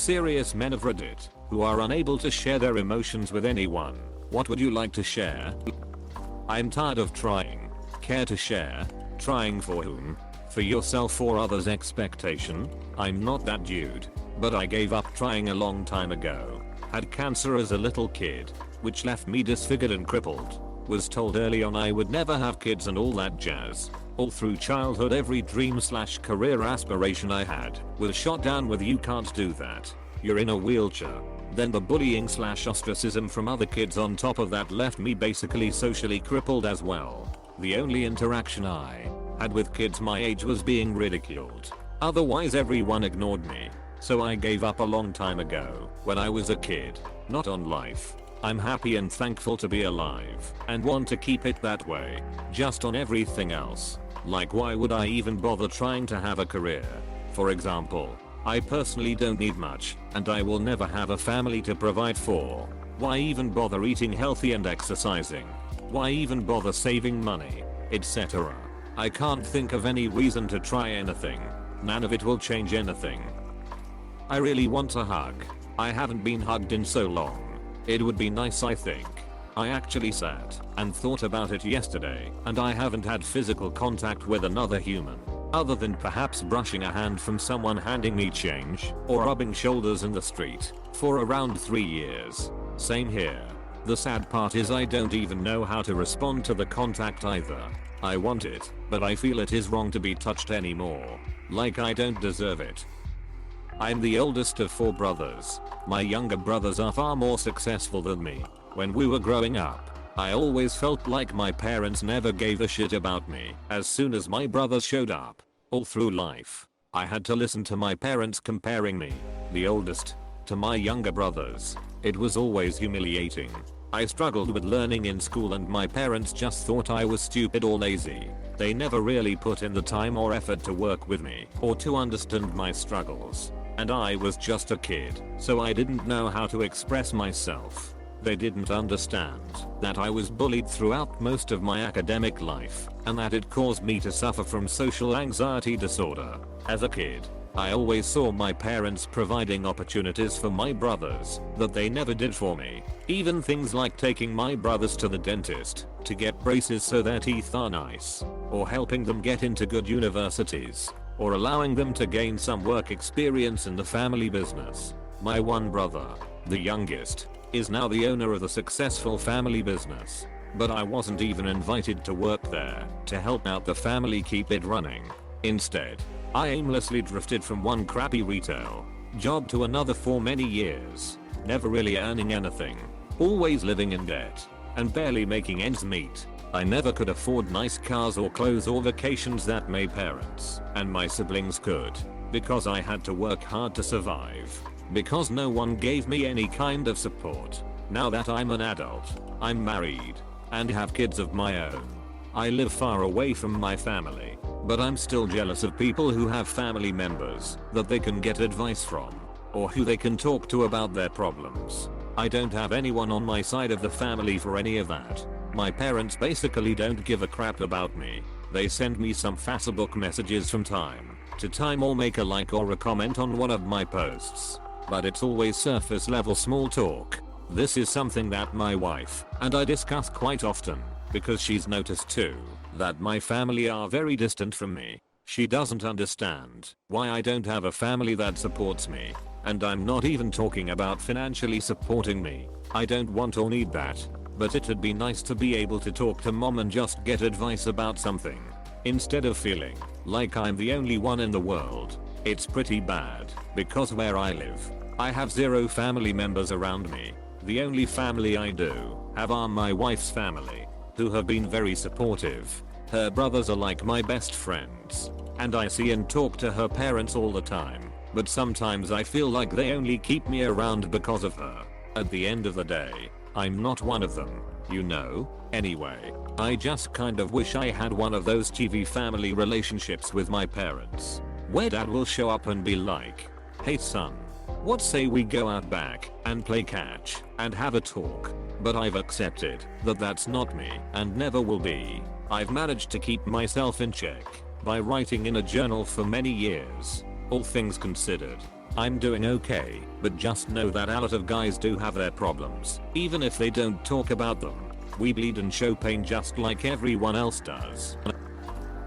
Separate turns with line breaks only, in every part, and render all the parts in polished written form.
serious men of Reddit who are unable to share their emotions with anyone. What would you like to share? I'm tired of trying. Care to share? Trying for whom? For yourself or others' expectation? I'm not that dude. But I gave up trying a long time ago. Had cancer as a little kid, which left me disfigured and crippled. Was told early on I would never have kids and all that jazz. All through childhood every dream/career aspiration I had was shot down with "you can't do that. You're in a wheelchair." Then the bullying/ostracism from other kids on top of that left me basically socially crippled as well. The only interaction I had with kids my age was being ridiculed. Otherwise everyone ignored me. So I gave up a long time ago when I was a kid. Not on life. I'm happy and thankful to be alive and want to keep it that way. Just on everything else. Like why would I even bother trying to have a career? For example, I personally don't need much and I will never have a family to provide for. Why even bother eating healthy and exercising? Why even bother saving money, etc. I can't think of any reason to try anything. None of it will change anything. I really want a hug. I haven't been hugged in so long. It would be nice, I think. I actually sat and thought about it yesterday and I haven't had physical contact with another human. Other than perhaps brushing a hand from someone handing me change or rubbing shoulders in the street for around 3 years. Same here. The sad part is I don't even know how to respond to the contact either. I want it, but I feel it is wrong to be touched anymore. Like I don't deserve it. I'm the oldest of 4 brothers. My younger brothers are far more successful than me. When we were growing up, I always felt like my parents never gave a shit about me. As soon as my brothers showed up, all through life, I had to listen to my parents comparing me, the oldest, to my younger brothers. It was always humiliating. I struggled with learning in school and my parents just thought I was stupid or lazy. They never really put in the time or effort to work with me or to understand my struggles. And I was just a kid, so I didn't know how to express myself. They didn't understand that I was bullied throughout most of my academic life and that it caused me to suffer from social anxiety disorder. As a kid, I always saw my parents providing opportunities for my brothers that they never did for me. Even things like taking my brothers to the dentist to get braces so their teeth are nice, or helping them get into good universities, or allowing them to gain some work experience in the family business. My one brother, the youngest, is now the owner of a successful family business. But I wasn't even invited to work there to help out the family keep it running. Instead, I aimlessly drifted from one crappy retail job to another for many years, never really earning anything, always living in debt, and barely making ends meet. I never could afford nice cars or clothes or vacations that my parents and my siblings could, because I had to work hard to survive, because no one gave me any kind of support. Now that I'm an adult, I'm married, and have kids of my own, I live far away from my family, but I'm still jealous of people who have family members that they can get advice from, or who they can talk to about their problems. I don't have anyone on my side of the family for any of that. My parents basically don't give a crap about me. They send me some Facebook messages from time to time or make a like or a comment on one of my posts. But it's always surface level small talk. This is something that my wife and I discuss quite often, because she's noticed too that my family are very distant from me. She doesn't understand why I don't have a family that supports me. And I'm not even talking about financially supporting me. I don't want or need that. But it'd be nice to be able to talk to mom and just get advice about something, instead of feeling like I'm the only one in the world. It's pretty bad, because where I live, I have 0 family members around me. The only family I do have are my wife's family, who have been very supportive. Her brothers are like my best friends, and I see and talk to her parents all the time, but sometimes I feel like they only keep me around because of her. At the end of the day, I'm not one of them, you know. Anyway, I just kind of wish I had one of those TV family relationships with my parents, where dad will show up and be like, "Hey son, what say we go out back and play catch and have a talk?" But I've accepted that that's not me and never will be. I've managed to keep myself in check by writing in a journal for many years. All things considered, I'm doing okay, but just know that a lot of guys do have their problems, even if they don't talk about them. We bleed and show pain just like everyone else does.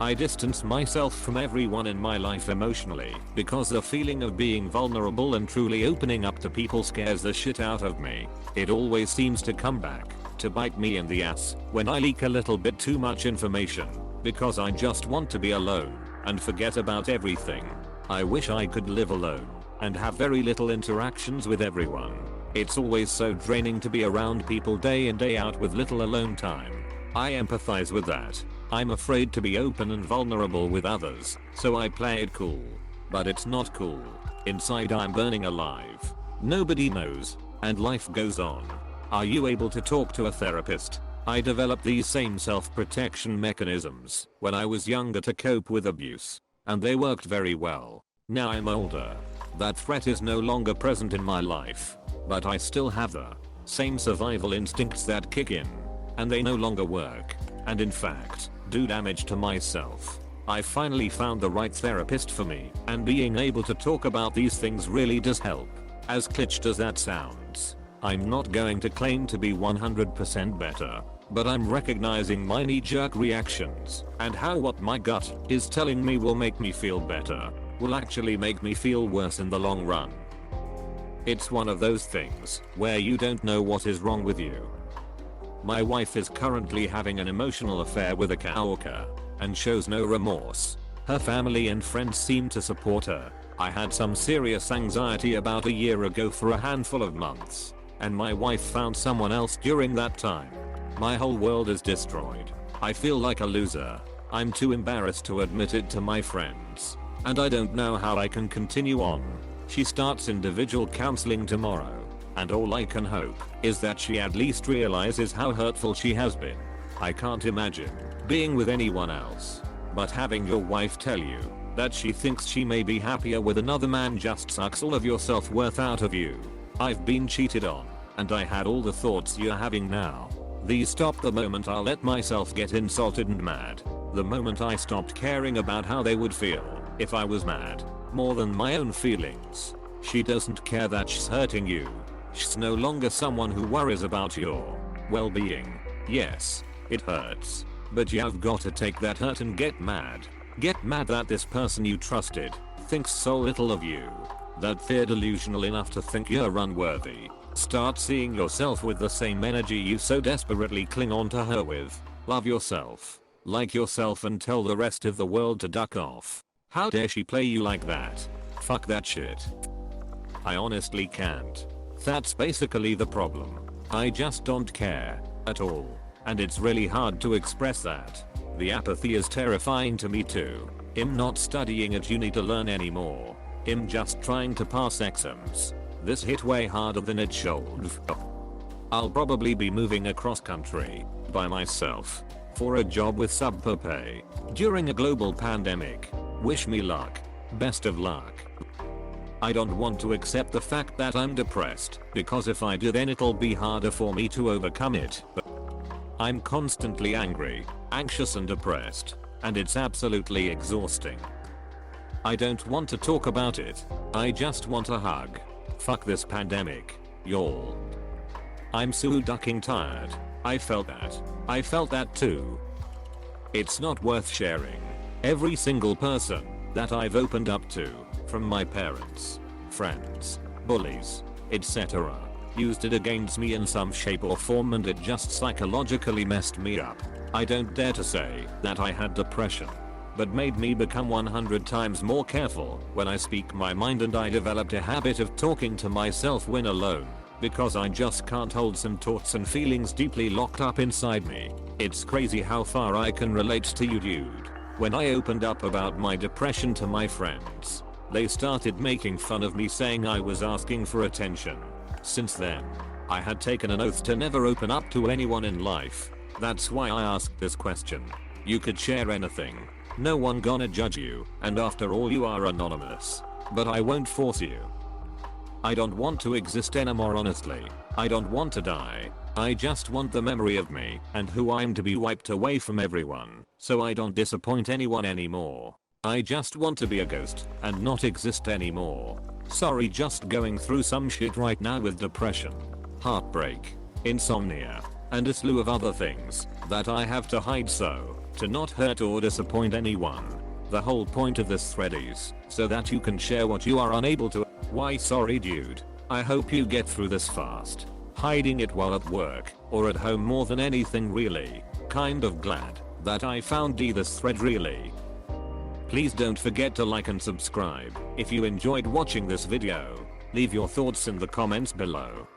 I distance myself from everyone in my life emotionally because the feeling of being vulnerable and truly opening up to people scares the shit out of me. It always seems to come back to bite me in the ass when I leak a little bit too much information because I just want to be alone and forget about everything. I wish I could live alone and have very little interactions with everyone. It's always so draining to be around people day in day out with little alone time. I empathize with that. I'm afraid to be open and vulnerable with others, so I play it cool. But it's not cool. Inside I'm burning alive. Nobody knows, and life goes on. Are you able to talk to a therapist? I developed these same self-protection mechanisms when I was younger to cope with abuse, and they worked very well. Now I'm older. That threat is no longer present in my life, but I still have the same survival instincts that kick in, and they no longer work, and in fact, do damage to myself. I finally found the right therapist for me, and being able to talk about these things really does help. As cliched as that sounds, I'm not going to claim to be 100% better, but I'm recognizing my knee-jerk reactions, and how what my gut is telling me will make me feel better will actually make me feel worse in the long run. It's one of those things where you don't know what is wrong with you. My wife is currently having an emotional affair with a coworker and shows no remorse. Her family and friends seem to support her. I had some serious anxiety about a year ago for a handful of months, and my wife found someone else during that time. My whole world is destroyed. I feel like a loser. I'm too embarrassed to admit it to my friends, and I don't know how I can continue on. She starts individual counseling tomorrow, and all I can hope is that she at least realizes how hurtful she has been. I can't imagine being with anyone else, but having your wife tell you that she thinks she may be happier with another man just sucks all of your self-worth out of you. I've been cheated on, and I had all the thoughts you're having now. These stopped the moment I let myself get insulted and mad. The moment I stopped caring about how they would feel if I was mad, more than my own feelings. She doesn't care that she's hurting you. She's no longer someone who worries about your well-being. Yes, it hurts, but you've got to take that hurt and get mad. Get mad that this person you trusted thinks so little of you, that they're delusional enough to think you're unworthy. Start seeing yourself with the same energy you so desperately cling on to her with. Love yourself, like yourself, and tell the rest of the world to duck off. How dare she play you like that? Fuck that shit. I honestly can't. That's basically the problem. I just don't care at all, and it's really hard to express that. The apathy is terrifying to me too. I'm not studying at uni to learn anymore. I'm just trying to pass exams. This hit way harder than it should. I'll probably be moving across country by myself for a job with subpar pay during a global pandemic. Wish me luck. Best of luck. I don't want to accept the fact that I'm depressed, because if I do then it'll be harder for me to overcome it. I'm constantly angry, anxious and depressed, and it's absolutely exhausting. I don't want to talk about it. I just want a hug. Fuck this pandemic, y'all. I'm so ducking tired. I felt that. I felt that too. It's not worth sharing. Every single person that I've opened up to, from my parents, friends, bullies, etc., used it against me in some shape or form, and it just psychologically messed me up. I don't dare to say that I had depression, but made me become 100 times more careful when I speak my mind, and I developed a habit of talking to myself when alone, because I just can't hold some thoughts and feelings deeply locked up inside me. It's crazy how far I can relate to you, dude. When I opened up about my depression to my friends, they started making fun of me, saying I was asking for attention. Since then, I had taken an oath to never open up to anyone in life. That's why I asked this question. You could share anything. No one gonna judge you, and after all you are anonymous. But I won't force you. I don't want to exist anymore, honestly. I don't want to die. I just want the memory of me and who I'm to be wiped away from everyone, so I don't disappoint anyone anymore. I just want to be a ghost and not exist anymore. Sorry, just going through some shit right now with depression, heartbreak, insomnia, and a slew of other things that I have to hide so to not hurt or disappoint anyone. The whole point of this thread is so that you can share what you are unable to. Why sorry dude. I hope you get through this fast. Hiding it while at work or at home more than anything really. Kind of glad that I found this thread really. Please don't forget to like and subscribe if you enjoyed watching this video. Leave your thoughts in the comments below.